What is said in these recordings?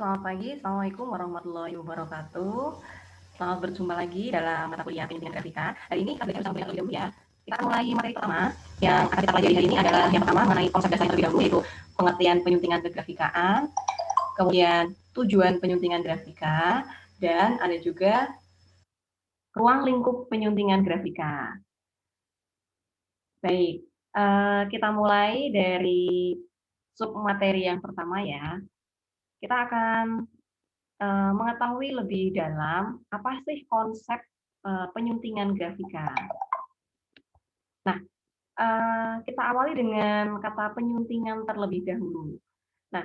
Selamat pagi, Assalamualaikum warahmatullahi wabarakatuh. Selamat berjumpa lagi dalam mata kuliah pendidikan grafika. Hari ini kita belajar bersama terlebih dahulu ya. Kita akan mulai materi pertama. Yang akan kita pelajari hari ini adalah yang pertama mengenai konsep dasar terlebih dahulu, yaitu pengertian penyuntingan kegrafikaan, kemudian tujuan penyuntingan grafika, dan ada juga ruang lingkup penyuntingan grafika. Baik, kita mulai dari sub materi yang pertama ya. Kita akan mengetahui lebih dalam apa sih konsep penyuntingan grafika. Nah, kita awali dengan kata penyuntingan terlebih dahulu. Nah,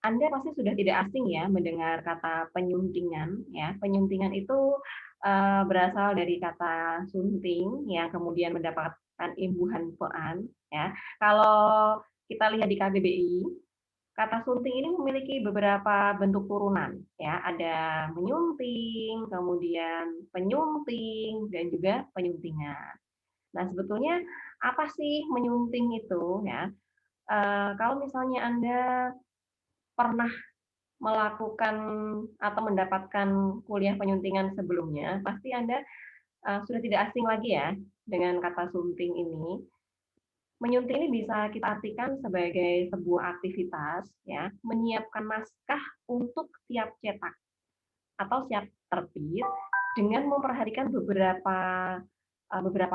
Anda pasti sudah tidak asing ya mendengar kata penyuntingan. Ya, penyuntingan itu berasal dari kata sunting yang kemudian mendapatkan imbuhan pean. Ya, kalau kita lihat di KBBI, kata sunting ini memiliki beberapa bentuk turunan, ya. Ada menyunting, kemudian penyunting, dan juga penyuntingan. Nah, sebetulnya apa sih menyunting itu, ya? Kalau misalnya Anda pernah melakukan atau mendapatkan kuliah penyuntingan sebelumnya, pasti Anda sudah tidak asing lagi ya dengan kata sunting ini. Menyunting ini bisa kita artikan sebagai sebuah aktivitas ya, menyiapkan naskah untuk siap cetak atau siap terbit dengan memperhatikan beberapa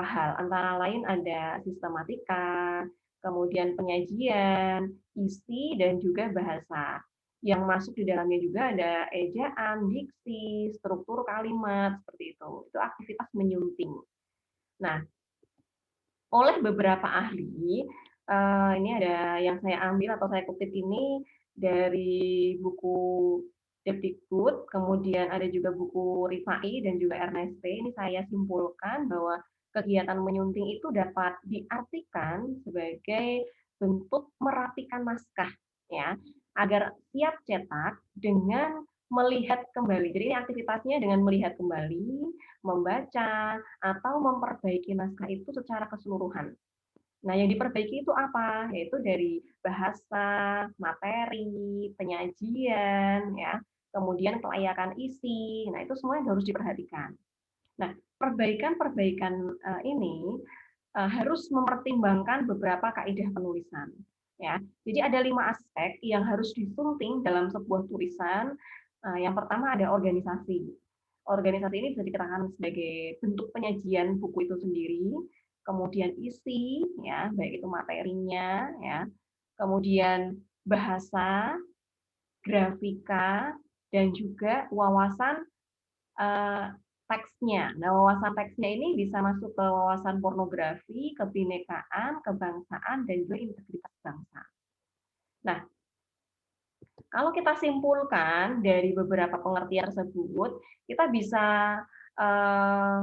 hal, antara lain ada sistematika, kemudian penyajian, isi, dan juga bahasa. Yang masuk di dalamnya juga ada ejaan, diksi, struktur kalimat, seperti itu. Itu aktivitas menyunting. Nah, oleh beberapa ahli, ini ada yang saya ambil atau saya kutip ini dari buku Depdikbud, kemudian ada juga buku Rifai dan juga Erneste. Ini saya simpulkan bahwa kegiatan menyunting itu dapat diartikan sebagai bentuk merapikan naskah, ya, agar siap cetak dengan melihat kembali. Jadi ini aktivitasnya dengan melihat kembali, membaca, atau memperbaiki naskah itu secara keseluruhan. Nah, yang diperbaiki itu apa? Yaitu dari bahasa, materi, penyajian, ya, kemudian kelayakan isi. Nah, itu semua yang harus diperhatikan. Nah, perbaikan-perbaikan ini harus mempertimbangkan beberapa kaidah penulisan. Ya, jadi ada 5 aspek yang harus disunting dalam sebuah tulisan. Yang pertama ada organisasi. Organisasi ini bisa dikatakan sebagai bentuk penyajian buku itu sendiri, kemudian isi, ya, baik itu materinya, ya, kemudian bahasa, grafika, dan juga wawasan eh, teksnya. Nah, wawasan teksnya ini bisa masuk ke wawasan pornografi, kebinekaan, kebangsaan, dan juga integritas bangsa. Nah, kalau kita simpulkan dari beberapa pengertian tersebut, kita bisa eh,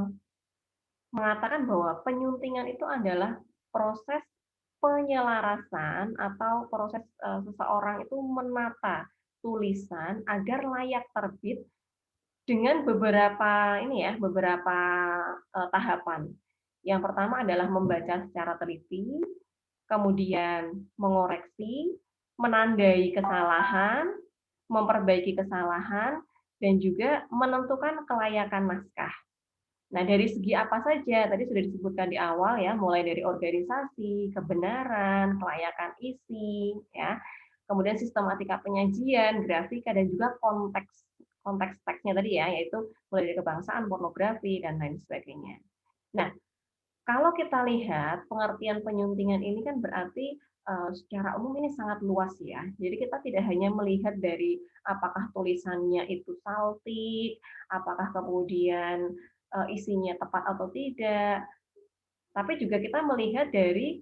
mengatakan bahwa penyuntingan itu adalah proses penyelarasan atau proses seseorang itu menata tulisan agar layak terbit dengan beberapa tahapan. Yang pertama adalah membaca secara teliti, kemudian mengoreksi, menandai kesalahan, memperbaiki kesalahan, dan juga menentukan kelayakan naskah. Nah, dari segi apa saja? Tadi sudah disebutkan di awal ya, mulai dari organisasi, kebenaran, kelayakan isi, ya, kemudian sistematika penyajian, grafika, dan juga konteks teksnya tadi ya, yaitu mulai dari kebangsaan, pornografi, dan lain sebagainya. Nah, kalau kita lihat pengertian penyuntingan ini kan berarti secara umum ini sangat luas ya. Jadi kita tidak hanya melihat dari apakah tulisannya itu saltik, apakah kemudian isinya tepat atau tidak, tapi juga kita melihat dari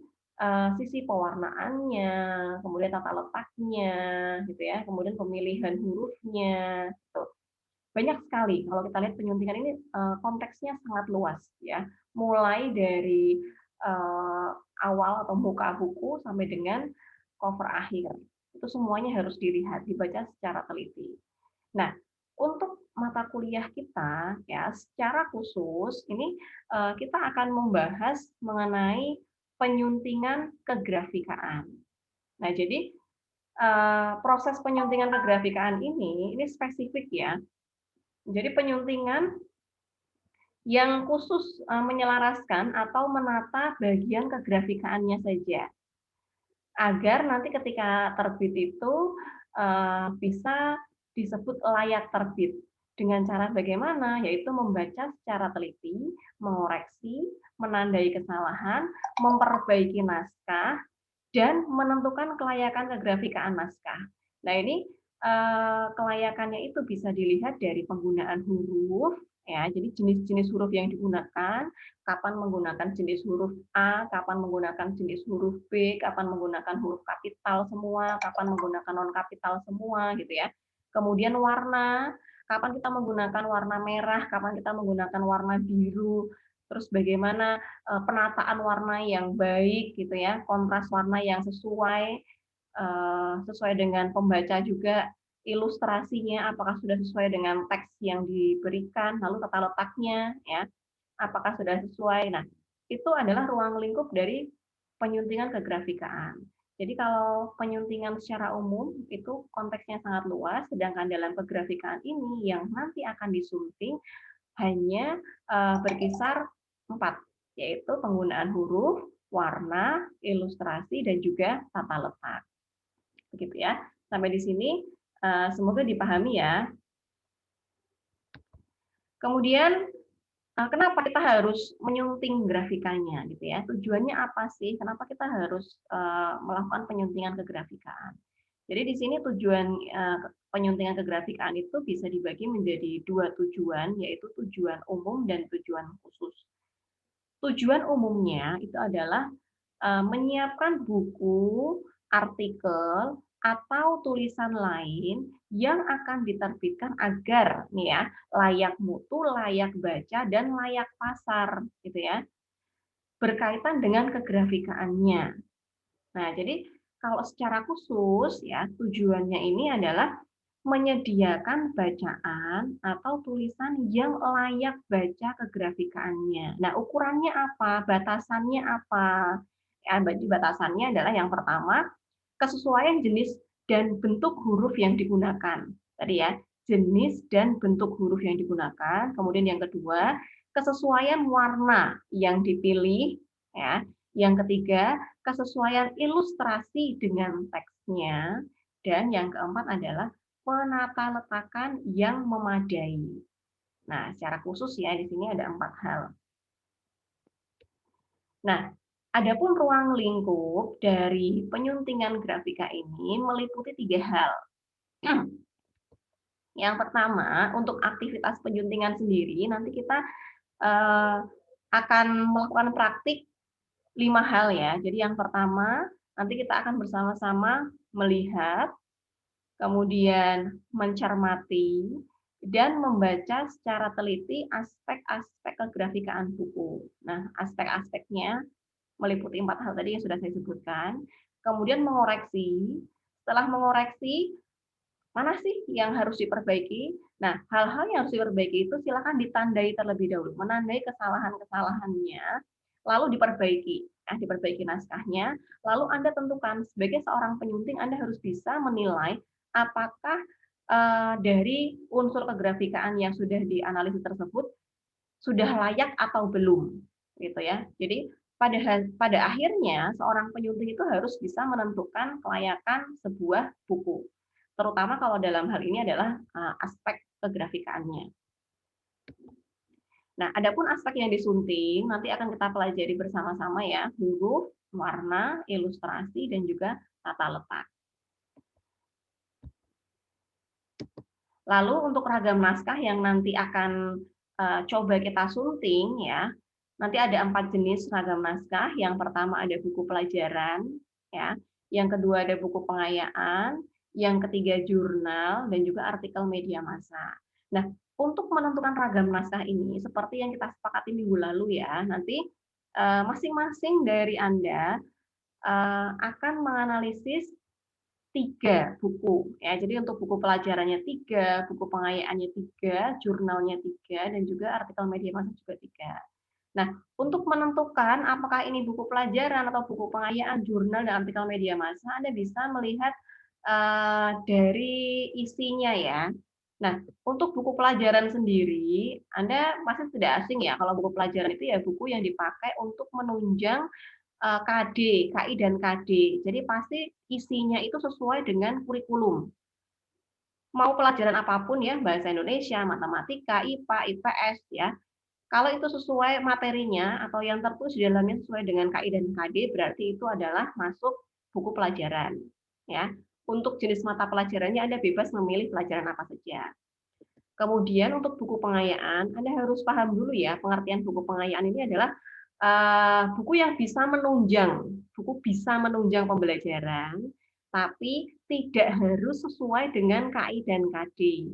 sisi pewarnaannya, kemudian tata letaknya, gitu ya, kemudian pemilihan hurufnya, gitu. Banyak sekali kalau kita lihat penyuntingan ini konteksnya sangat luas ya, mulai dari eh, awal atau muka buku sampai dengan cover akhir. Itu semuanya harus dilihat, dibaca secara teliti. Nah, untuk mata kuliah kita ya secara khusus ini kita akan membahas mengenai penyuntingan kegrafikaan. Nah, jadi proses penyuntingan kegrafikaan ini spesifik ya. Jadi penyuntingan yang khusus menyelaraskan atau menata bagian kegrafikaannya saja, agar nanti ketika terbit itu bisa disebut layak terbit. Dengan cara bagaimana? Yaitu membaca secara teliti, mengoreksi, menandai kesalahan, memperbaiki naskah, dan menentukan kelayakan kegrafikaan naskah. Nah, ini kelayakannya itu bisa dilihat dari penggunaan huruf, ya. Jadi jenis-jenis huruf yang digunakan, kapan menggunakan jenis huruf A, kapan menggunakan jenis huruf B, kapan menggunakan huruf kapital semua, kapan menggunakan non kapital semua, gitu ya. Kemudian warna, kapan kita menggunakan warna merah, kapan kita menggunakan warna biru, terus bagaimana penataan warna yang baik gitu ya, kontras warna yang sesuai dengan pembaca juga, ilustrasinya apakah sudah sesuai dengan teks yang diberikan, lalu tata letaknya ya, apakah sudah sesuai. Nah, itu adalah ruang lingkup dari penyuntingan kegrafikaan. Jadi kalau penyuntingan secara umum itu konteksnya sangat luas, sedangkan dalam kegrafikaan ini yang nanti akan disunting hanya berkisar 4, yaitu penggunaan huruf, warna, ilustrasi, dan juga tata letak. Begitu ya. Sampai di sini semoga dipahami ya. Kemudian kenapa kita harus menyunting grafikanya gitu ya? Tujuannya apa sih? Kenapa kita harus melakukan penyuntingan kegrafikaan? Jadi di sini tujuan penyuntingan kegrafikaan itu bisa dibagi menjadi 2 tujuan, yaitu tujuan umum dan tujuan khusus. Tujuan umumnya itu adalah menyiapkan buku, artikel, atau tulisan lain yang akan diterbitkan agar nih ya, layak mutu, layak baca, dan layak pasar gitu ya, berkaitan dengan kegrafikaannya. Nah, jadi kalau secara khusus ya, tujuannya ini adalah menyediakan bacaan atau tulisan yang layak baca kegrafikaannya. Nah, ukurannya apa? Batasannya apa? Ya, batasannya adalah yang pertama, kesesuaian jenis dan bentuk huruf yang digunakan. Tadi ya, jenis dan bentuk huruf yang digunakan. Kemudian yang kedua, kesesuaian warna yang dipilih, ya. Yang ketiga, kesesuaian ilustrasi dengan teksnya, dan yang keempat adalah penata letakan yang memadai. Nah, secara khusus ya di sini ada 4 hal. Nah, adapun ruang lingkup dari penyuntingan grafika ini meliputi 3 hal. Yang pertama, untuk aktivitas penyuntingan sendiri, nanti kita akan melakukan praktik 5 hal ya. Jadi yang pertama, nanti kita akan bersama-sama melihat, kemudian mencermati, dan membaca secara teliti aspek-aspek kegrafikaan buku. Nah, aspek-aspeknya meliputi 4 hal tadi yang sudah saya sebutkan. Kemudian mengoreksi, setelah mengoreksi, mana sih yang harus diperbaiki? Nah, hal-hal yang harus diperbaiki itu silakan ditandai terlebih dahulu, menandai kesalahan-kesalahannya, lalu diperbaiki. Nah, diperbaiki naskahnya, lalu Anda tentukan sebagai seorang penyunting Anda harus bisa menilai apakah dari unsur kegrafikaan yang sudah dianalisis tersebut sudah layak atau belum, gitu ya. Jadi pada akhirnya seorang penyunting itu harus bisa menentukan kelayakan sebuah buku, terutama kalau dalam hal ini adalah aspek kegrafikaannya. Nah, adapun aspek yang disunting nanti akan kita pelajari bersama-sama ya, huruf, warna, ilustrasi, dan juga tata letak. Lalu untuk ragam naskah yang nanti akan coba kita sunting ya, nanti ada 4 jenis ragam naskah. Yang pertama ada buku pelajaran, ya. Yang kedua ada buku pengayaan, yang ketiga jurnal, dan juga artikel media massa. Nah, untuk menentukan ragam naskah ini, seperti yang kita sepakati minggu lalu ya, nanti masing-masing dari Anda akan menganalisis 3 buku ya. Jadi untuk buku pelajarannya 3, buku pengayaannya 3, jurnalnya 3, dan juga artikel media massa juga 3. Nah, untuk menentukan apakah ini buku pelajaran atau buku pengayaan, jurnal, dan artikel media massa, Anda bisa melihat dari isinya ya. Nah, untuk buku pelajaran sendiri, Anda pasti tidak asing ya kalau buku pelajaran itu ya buku yang dipakai untuk menunjang, KD, KI dan KD. Jadi pasti isinya itu sesuai dengan kurikulum. Mau pelajaran apapun ya, bahasa Indonesia, matematika, IPA, IPS ya, kalau itu sesuai materinya atau yang tertulis di dalamnya sesuai dengan KI dan KD, berarti itu adalah masuk buku pelajaran, ya. Untuk jenis mata pelajarannya Anda bebas memilih pelajaran apa saja. Kemudian untuk buku pengayaan, Anda harus paham dulu ya, pengertian buku pengayaan ini adalah buku yang bisa menunjang pembelajaran, tapi tidak harus sesuai dengan KI dan KD.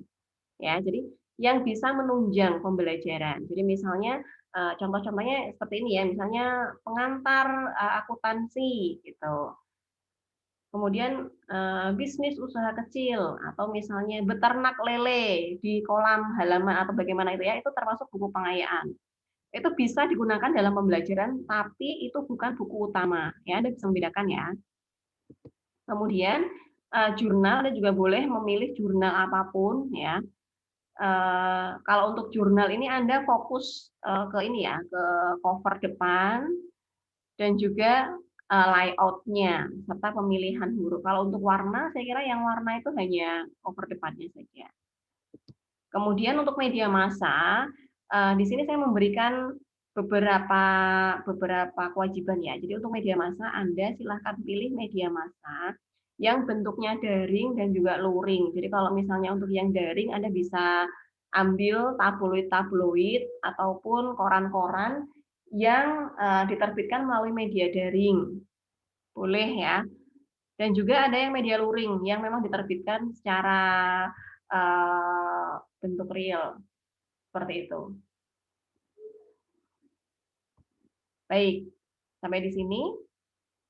Ya, jadi yang bisa menunjang pembelajaran. Jadi misalnya contoh-contohnya seperti ini ya, misalnya pengantar akuntansi gitu. Kemudian bisnis usaha kecil atau misalnya beternak lele di kolam halaman atau bagaimana itu ya, itu termasuk buku pengayaan. Itu bisa digunakan dalam pembelajaran, tapi itu bukan buku utama. Ya, Anda bisa membedakan ya. Kemudian jurnal, Anda juga boleh memilih jurnal apapun ya. Kalau untuk jurnal ini Anda fokus ke ini ya, ke cover depan dan juga layout-nya serta pemilihan huruf. Kalau untuk warna, saya kira yang warna itu hanya cover depannya saja. Kemudian untuk media massa, di sini saya memberikan beberapa kewajiban ya. Jadi untuk media massa Anda silahkan pilih media massa yang bentuknya daring dan juga luring. Jadi kalau misalnya untuk yang daring Anda bisa ambil tabloid-tabloid ataupun koran-koran yang diterbitkan melalui media daring. Boleh ya. Dan juga ada yang media luring yang memang diterbitkan secara bentuk real seperti itu. Baik, sampai di sini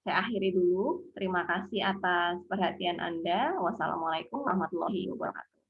saya akhiri dulu. Terima kasih atas perhatian Anda. Wassalamualaikum warahmatullahi wabarakatuh.